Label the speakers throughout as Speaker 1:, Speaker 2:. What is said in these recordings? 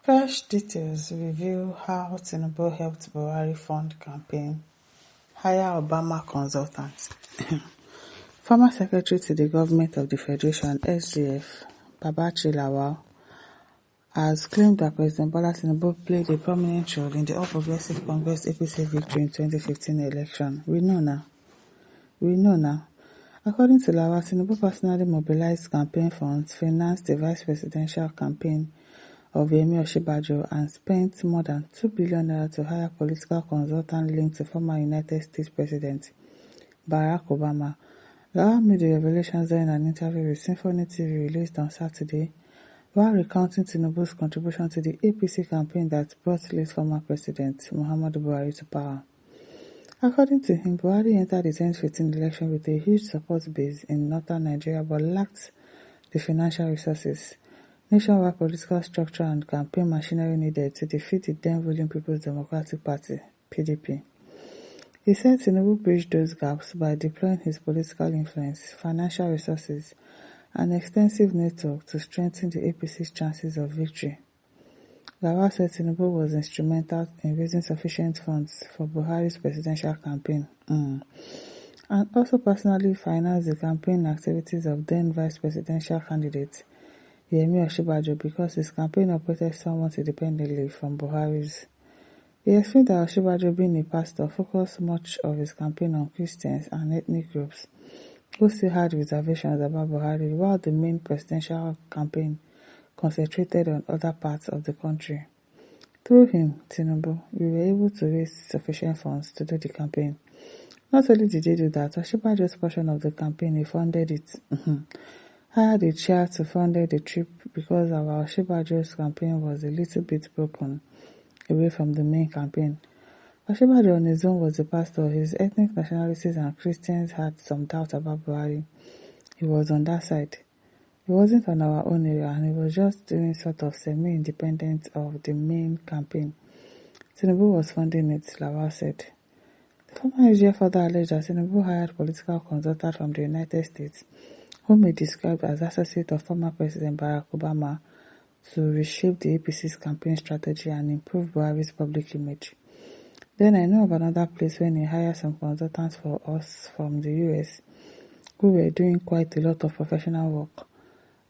Speaker 1: Fresh details reveal how Tinubu helped Buhari fund campaign, hire Obama consultant. Former Secretary to the Government of the Federation (SGF), Babachir Lawal, has claimed that President Bola Tinubu played a prominent role in the All Progressive Congress APC victory in 2015 election. We know now. According to Lawal, Tinubu personally mobilized campaign funds, financed the vice presidential campaign of Yemi Osinbajo, and spent more than $2 billion to hire political consultant linked to former United States President Barack Obama. Lawal made the revelations during an interview with Symphony TV released on Saturday, while recounting Tinubu's contribution to the APC campaign that brought late former President Muhammadu Buhari to power. According to him, Buhari entered the 2015 election with a huge support base in northern Nigeria but lacked the financial resources, nationwide political structure and campaign machinery needed to defeat the then-ruling People's Democratic Party, PDP. He said Tinubu bridged those gaps by deploying his political influence, financial resources, and extensive network to strengthen the APC's chances of victory. Lawal said Tinubu was instrumental in raising sufficient funds for Buhari's presidential campaign, and also personally financed the campaign activities of then vice presidential candidate Yemi Osinbajo because his campaign operated somewhat independently from Buhari's. He explained that Osinbajo, being a pastor, focused much of his campaign on Christians and ethnic groups who still had reservations about Buhari, while the main presidential campaign concentrated on other parts of the country. Through him, Tinubu, we were able to raise sufficient funds to do the campaign. Not only did he do that, Osinbajo's portion of the campaign, he funded it. Hired a chair to fund the trip because our Osinbajo's campaign was a little bit broken away from the main campaign. Osinbajo on his own was a pastor. His ethnic nationalities and Christians had some doubt about Buhari. He was on that side. He wasn't on our own area, and he was just doing sort of semi-independent of the main campaign. Tinubu was funding it, Lawal said. The former SGF further alleged that Tinubu hired political consultants from the United States, whom he described as associates of former President Barack Obama, to reshape the APC's campaign strategy and improve Buhari's public image. Then I know of another place when he hired some consultants for us from the US, who were doing quite a lot of professional work.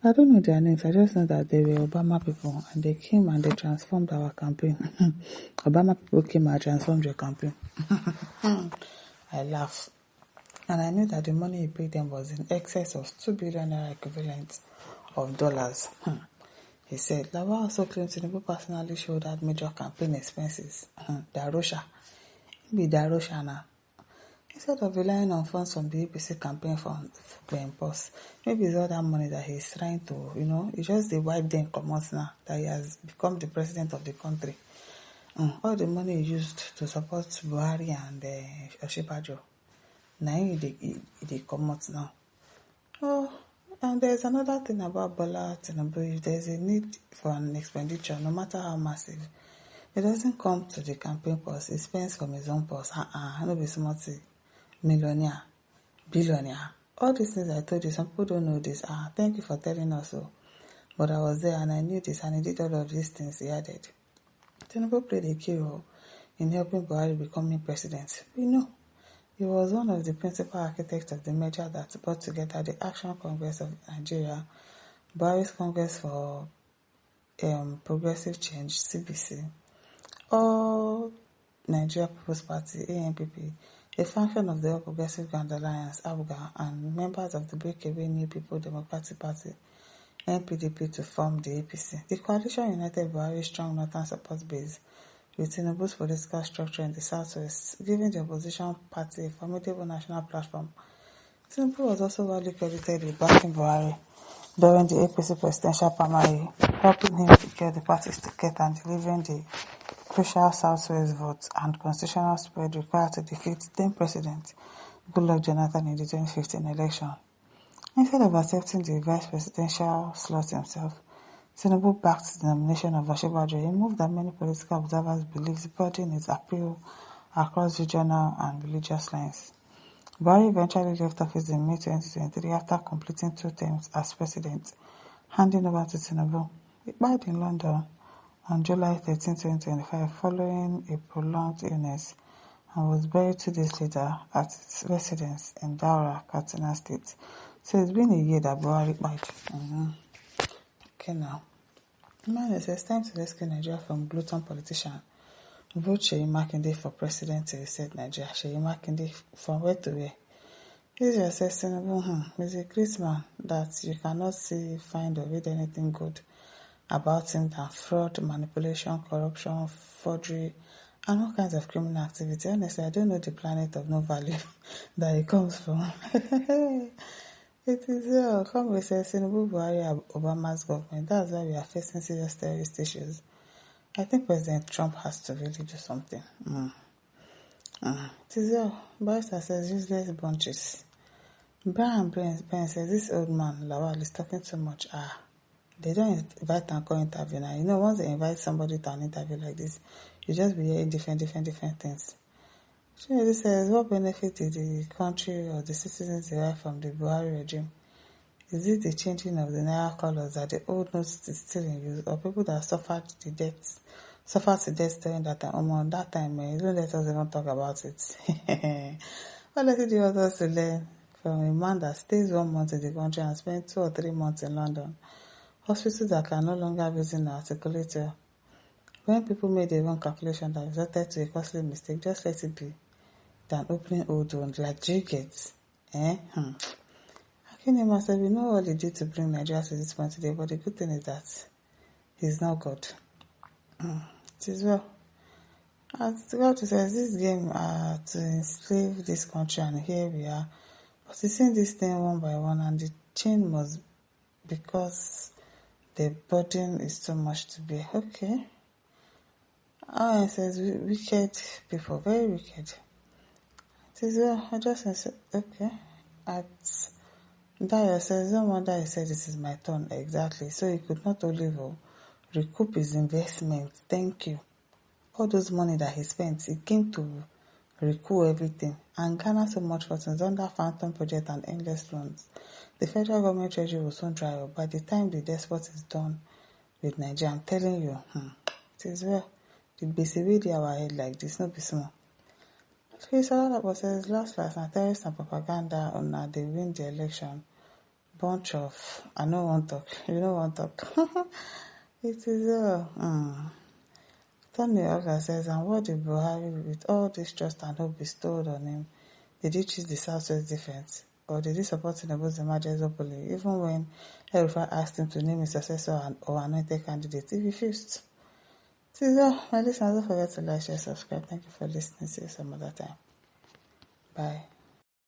Speaker 1: I don't know their names, I just know that they were Obama people, and they came and they transformed our campaign. Obama people came and transformed your campaign. I laugh. And I knew that the money he paid them was in excess of $2 billion equivalent of dollars. He said, Lawal also claimed Tinubu personally shouldered major campaign expenses. Darosha. Be Darosha now. Instead of relying on funds from the APC campaign fund for impulse, maybe it's all that money that he's trying to, it's just the wipe them commons now that he has become the president of the country. All the money he used to support Buhari and Osinbajo, now he commons now. Oh, and there's another thing about Bola Tinubu. If there's a need for an expenditure, no matter how massive, it doesn't come to the campaign purse. He spends from his own purse. No be smart. Millionaire, billionaire. All these things I told you, some people don't know this. Thank you for telling us so. But I was there and I knew this, and he did all of these things, he added. Tinubu played a key role in helping Buhari becoming president. We know. He was one of the principal architects of the merger that brought together the Action Congress of Nigeria, Buhari's Congress for Progressive Change, CBC, All Nigeria People's Party, ANPP, a function of the All Progressive Grand Alliance, APGA, and members of the Breakaway New People Democratic Party, NPDP, to form the APC. The coalition united Buhari's strong northern support base with Tinubu's political structure in the southwest, giving the opposition party a formidable national platform. Tinubu was also widely credited with backing Buhari during the APC presidential primary, helping him secure the party's ticket and delivering the crucial southwest votes and constitutional spread required to defeat then President Goodluck Jonathan in the 2015 election. Instead of accepting the vice presidential slot himself, Tinubu backed the nomination of Osinbajo, a move that many political observers believe broadened its appeal across regional and religious lines. Buhari eventually left office in May 2023 after completing 2 terms as president, handing over to Tinubu. He died in London on July 13, 2025, following a prolonged illness, and was buried 2 days later at his residence in Daura, Katsina State. So it's been a year that Buhari died. Okay, now. Man, it's time to rescue Nigeria from glutton politician. Vote Sheyi Makinde for president to reset Nigeria. Sheyi Makinde from where to where? Israel says Tinubu is a great man that you cannot see, find or read anything good about him than fraud, manipulation, corruption, forgery, and all kinds of criminal activity. Honestly, I don't know the planet of no value that it comes from. It is come with Tinubu, Buhari, Obama's government. That's why we are facing serious terrorist issues. I think President Trump has to really do something. It is Barrister says useless bunches. Brian Ben says this old man, Lawal, is talking too much. They don't invite and call interview now. You know, once they invite somebody to an interview like this, you just be hearing different things. This says, what benefit did the country or the citizens derive from the Buhari regime? Is it the changing of the naira colors that the old notes is still in use, or people that suffered to death during that time? That time, you don't let us even talk about it. What let it want us to learn from a man that stays 1 month in the country and spends 2 or 3 months in London? Hospitals that can no longer be using an articulator. When people made a wrong calculation that resulted to a costly mistake, just let it be than opening old ones like G-Gates. Akinema said, we know all he did to bring Nigeria to this point today, but the good thing is that he's not God. It is well. As God says, this game to enslave this country, and here we are. But he's seeing this thing one by one, and the chain must, because the burden is too much to bear. Okay. It says, wicked people, very wicked. It is well. I just said, okay. At Dyer says, no wonder he said this is my turn. Exactly. So he could not only recoup his investment. Thank you. All those money that he spent, he came to recoup everything and garner so much fortunes under phantom project and endless loans. The federal government treasury will soon dry up. By the time the despot is done with Nigeria, I'm telling you, it is well. The basic way our head like this, no be small. Chris Alaba says, last, and terrorists and propaganda on they win the election. Bunch of, I don't want to talk, you don't want to talk. It is Tony Oga says, and what did Buhari, with all this trust and hope bestowed on him, did he choose the Southwest defense? Or did he support Tinubu's emergency policy, even when Elrufai asked him to name his successor or anointed candidate? He refused. So, my listeners, don't forget to like, share, subscribe. Thank you for listening. See you some other time. Bye.